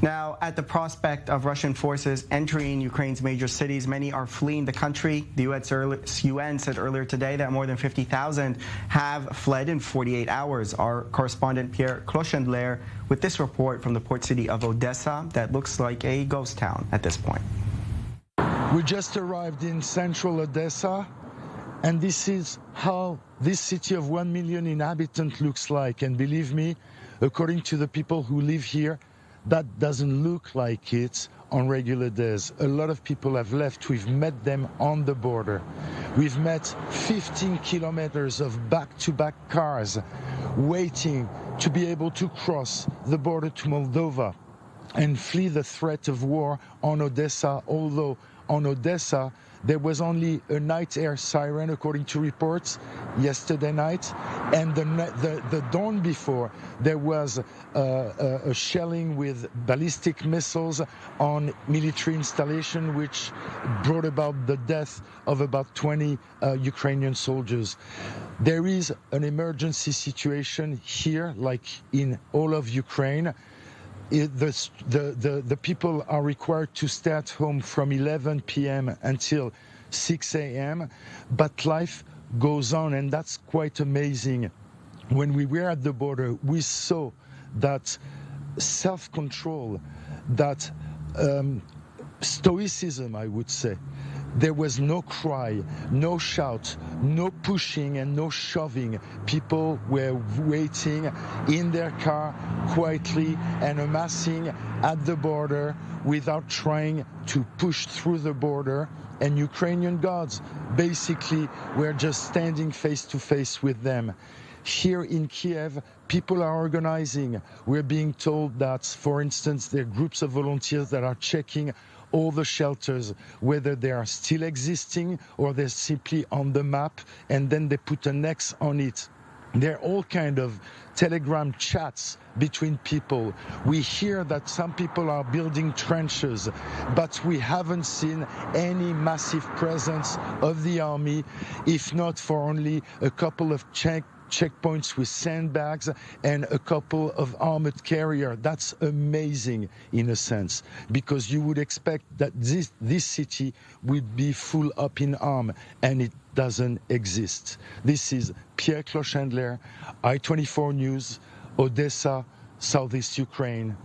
Now, at the prospect of Russian forces entering Ukraine's major cities, many are fleeing the country. The UN said earlier today that more than 50,000 have fled in 48 hours. Our correspondent Pierre Clochendler with this report from the port city of Odessa that looks like a ghost town at this point. We just arrived in central Odessa, and this is how this city of 1 million inhabitants looks like. And believe me, according to the people who live here, that doesn't look like it on regular days. A lot of people have left. We've met them on the border. We've met 15 kilometers of back-to-back cars waiting to be able to cross the border to Moldova and flee the threat of war on Odessa, although on Odessa there was only a night air siren, according to reports, yesterday night. And the dawn before, there was a shelling with ballistic missiles on military installation, which brought about the death of about 20 Ukrainian soldiers. There is an emergency situation here, like in all of Ukraine. The people are required to stay at home from 11 p.m. until 6 a.m., but life goes on, and that's quite amazing. When we were at the border, we saw that self-control, that stoicism, I would say. There was no cry, no shout, no pushing and no shoving. People were waiting in their car quietly and amassing at the border without trying to push through the border. And Ukrainian guards basically were just standing face to face with them. Here in Kiev, people are organizing. We're being told that, for instance, there are groups of volunteers that are checking all the shelters, whether they are still existing or they're simply on the map, and then they put an X on it. There are all kind of telegram chats between people. We hear that some people are building trenches, but we haven't seen any massive presence of the army, if not for only a couple of checkpoints with sandbags and a couple of armored carriers. That's amazing in a sense, because you would expect that this city would be full up in arms, and it doesn't exist. This is Pierre Clochendler, I-24 News, Odessa, Southeast Ukraine.